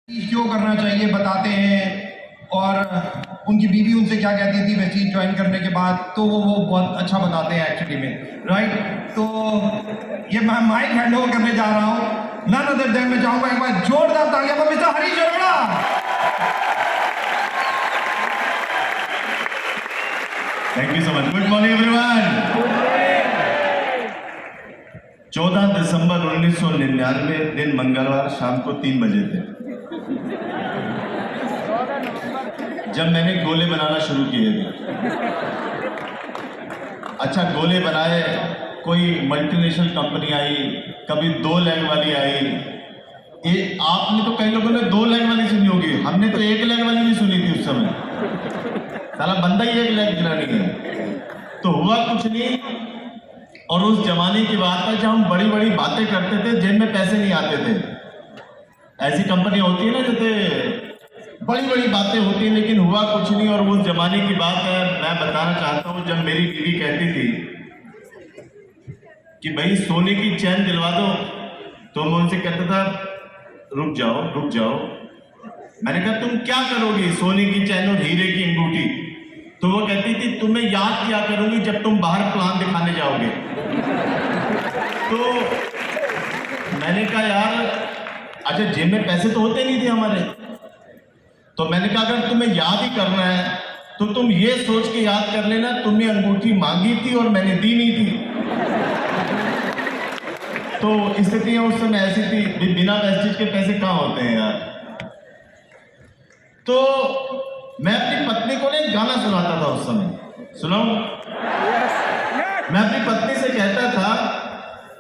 क्यों करना चाहिए बताते हैं, और उनकी बीवी उनसे क्या कहती थी वेस्टीज ज्वाइन करने के बाद, तो वो बहुत अच्छा बताते हैं एक्चुअली में, राइट। तो ये मैं माइक हैंड ओवर करने जा रहा हूँ, नन अदर देन मैं चाहूंगा एक बार जोरदार तालियां पर mister Harish Arora. Thank you so much. Good morning everyone. 14 दिसंबर 1999 दिन मंगलवार शाम को 3 बजे थे जब मैंने गोले बनाना शुरू किए थे। अच्छा, गोले बनाए, कोई मल्टीनेशनल कंपनी आई, कभी 2 लेग वाली आई। आपने तो कई लोगों ने 2 लेग वाली सुनी होगी, हमने तो 1 लेग वाली भी सुनी थी उस समय। साला बंदा ही 1 लेग गिरानी है। तो हुआ कुछ नहीं। और उस जमाने की बात है जब हम बड़ी बड़ी बातें करते थे, जेब में पैसे नहीं आते थे। ऐसी कंपनी होती है ना जैसे बड़ी बड़ी बातें होती हैं, लेकिन हुआ कुछ नहीं। और उस जमाने की बात है, मैं बताना चाहता हूँ, जब मेरी बीवी कहती थी कि भाई सोने की चैन दिलवा दो, तो मैं उनसे कहता था रुक जाओ रुक जाओ। मैंने कहा तुम क्या करोगी सोने की चैन और हीरे की अंगूठी? तो वो कहती थी तुम्हें याद किया करूंगी जब तुम बाहर प्लान दिखाने जाओगे। तो मैंने कहा यार, अच्छा जेब में पैसे तो होते नहीं थे हमारे, तो मैंने कहा अगर तुम्हें याद ही करना है तो तुम ये सोच के याद कर लेना तुमने अंगूठी मांगी थी और मैंने दी नहीं थी। तो स्थितियां उस समय ऐसी थी, बिना वेस्टेज के पैसे कहाँ होते हैं यार। तो मैं अपनी पत्नी को एक गाना सुनाता था उस समय, सुनाऊं? मैं अपनी पत्नी से कहता था,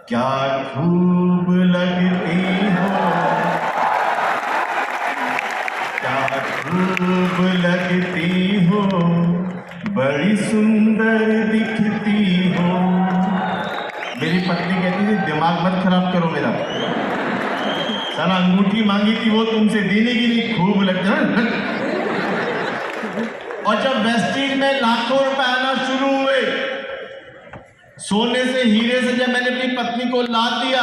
क्या खूब लगती हो, क्या खूब लगती हो, बड़ी सुंदर दिखती हो। मेरी पत्नी कहती थी दिमाग मत खराब करो मेरा, साला अंगूठी मांगी थी वो तुमसे देने की नहीं, खूब लगता है। और जब वेस्टीज में लाखों रुपए आना शुरू हुए, सोने से हीरे से जब मैंने अपनी पत्नी को लाद दिया,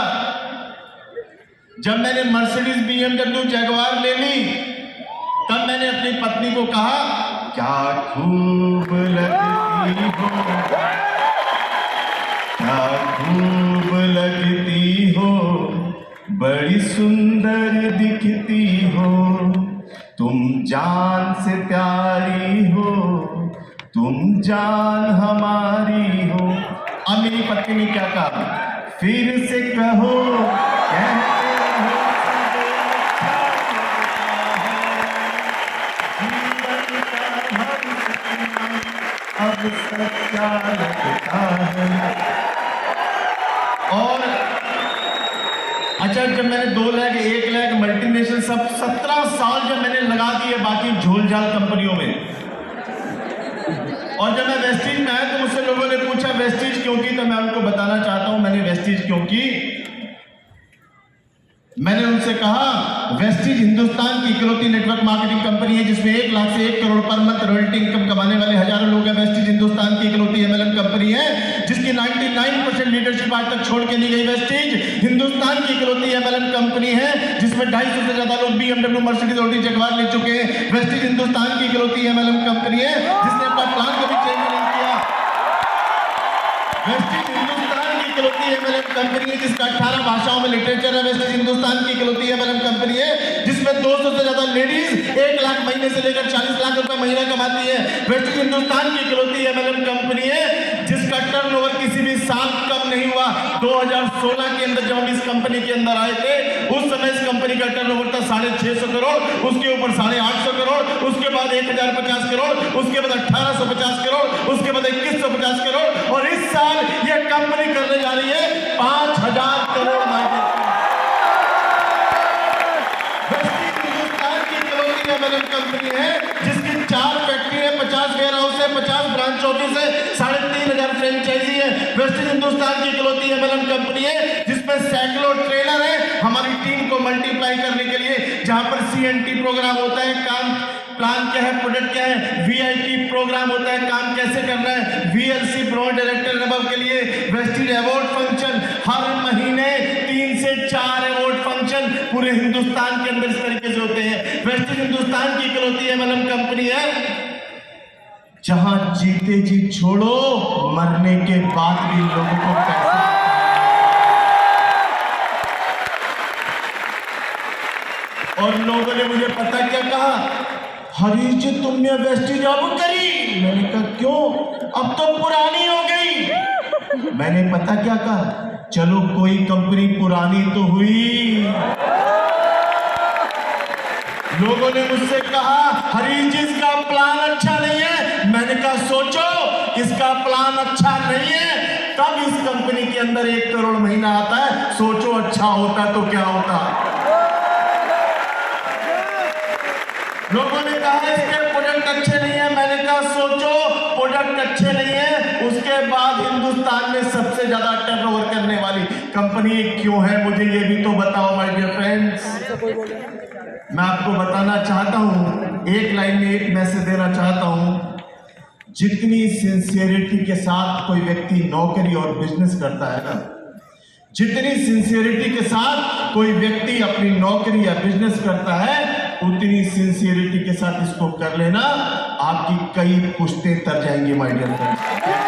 जब मैंने मर्सिडीज BMW जगुआर ले ली, तब मैंने अपनी पत्नी को कहा क्या खूब लगती हो, क्या खूब लगती हो, बड़ी सुंदर दिखती हो, तुम जान से प्यारी हो, तुम जान हमारी हो। अब मेरी पत्नी ने क्या कहा, फिर से कहो कहते हो अब सच्चा लगता है। और अच्छा, जब मैंने 2 लेग 1 लेग मल्टीनेशनल सब 17 साल जब मैंने लगा दिए बाकी झोलझाल कंपनियों में, और जब मैं वेस्टीज में आया तो मुझसे लोगों ने पूछा वेस्टीज क्यों की, तो मैं उनको बताना चाहता हूं मैंने वेस्टीज क्यों की। मैंने उनसे कहा वेस्टीज हिंदुस्तान की इकलौती नेटवर्क मार्केटिंग कंपनी है जिसमें 1 लाख से 1 crore per month royalty income कमाने वाले हजारों लोग हैं। वेस्टीज हिंदुस्तान की इकलौती MLM कंपनी है जिसकी 99% लीडरशिप आज तक छोड़ के नहीं गई। वेस्टीज हिंदुस्तान की इकलौती MLM कंपनी है जिसमें 250 से ज्यादा लोग BMW, मर्सिडीज, ऑडी, जगुआर ले चुके हैं। वेस्टीज हिंदुस्तान की इकलौती MLM कंपनी है जिसने अपना प्लान कभी चेंज नहीं किया। वेस्टीज हिंदुस्तान की इकलौती MLM कंपनी है जिसका 18 भाषाओं में लिटरेचर है। वेस्टीज हिंदुस्तान की इकलौती MLM कंपनी है जिसमें 200 से ज्यादा लेडीज 1 लाख महीने से लेकर 40 लाख रुपए महीना कमाती है। वेस्टीज हिंदुस्तान की इकलौती MLM कंपनी है जिसका टर्नओवर किसी भी साल कम नहीं हुआ। 2016 के अंदर जब हम इस कंपनी के अंदर आए थे, उस समय इस कंपनी का टर्नओवर था 650 करोड़, उसके ऊपर 850 करोड़, उसके बाद 1050 करोड़, उसके बाद 1850 करोड़, उसके बाद 2150 करोड़, और इस साल यह कंपनी करने जा रही है 5000 करोड़। MLM कंपनी है जिसकी 4 फैक्ट्री है, 50 वेयर हाउस है, 50 ब्रांच ऑफिस है, 3500 फ्रेंचाइजी है। वेस्टीज हिंदुस्तान की इकलौती MLM कंपनी है जिसमें सैकड़ों ट्रेनर है हमारी टीम को मल्टीप्लाई करने के लिए, जहां पर CNT प्रोग्राम होता है, काम प्लान क्या है, प्रोडक्ट क्या है, VIP प्रोग्राम होता है, काम कैसे करना है, VLC ब्रांड डायरेक्टर लेवल के लिए वेस्टीज अवार्ड फंक्शन, हर महीने 3 से 4 अवार्ड फंक्शन पूरे हिंदुस्तान के अंदर इस तरीके से होते हैं। वेस्टिज हिंदुस्तान की इकलौती एमएलएम कंपनी है जहां जीते जी छोड़ो, मरने के बाद भी लोगों को पैसा। और लोगों ने मुझे पता क्या कहा, हरीश जी तुमने वेस्टिज अब करी। मैंने कहा क्यों, अब तो पुरानी हो गई। मैंने पता क्या कहा, चलो कोई कंपनी पुरानी तो हुई। लोगों ने मुझसे कहा हरीश जी इसका प्लान अच्छा नहीं है। मैंने कहा सोचो, इसका प्लान अच्छा नहीं है तब इस कंपनी के अंदर 1 करोड़ महीना आता है। सोचो अच्छा होता तो क्या होता। लोगों ने कहा इसके प्रोडक्ट अच्छे नहीं है। मैंने कहा सोचो, प्रोडक्ट अच्छे नहीं है, उसके बाद हिंदुस्तान में सबसे ज्यादा टर्नओवर करने वाली कंपनी क्यों है, मुझे ये भी तो बताओ माय डियर फ्रेंड्स। मैं आपको बताना चाहता हूं, एक लाइन में एक मैसेज देना चाहता हूं। जितनी सिंसियरिटी के साथ कोई व्यक्ति नौकरी और बिजनेस करता है ना, जितनी सिंसियरिटी के साथ कोई व्यक्ति अपनी नौकरी या बिजनेस करता है, उतनी सिंसियरिटी के साथ इसको कर लेना, आपकी कई पुश्तें तर जाएंगी माय डियर फ्रेंड्स।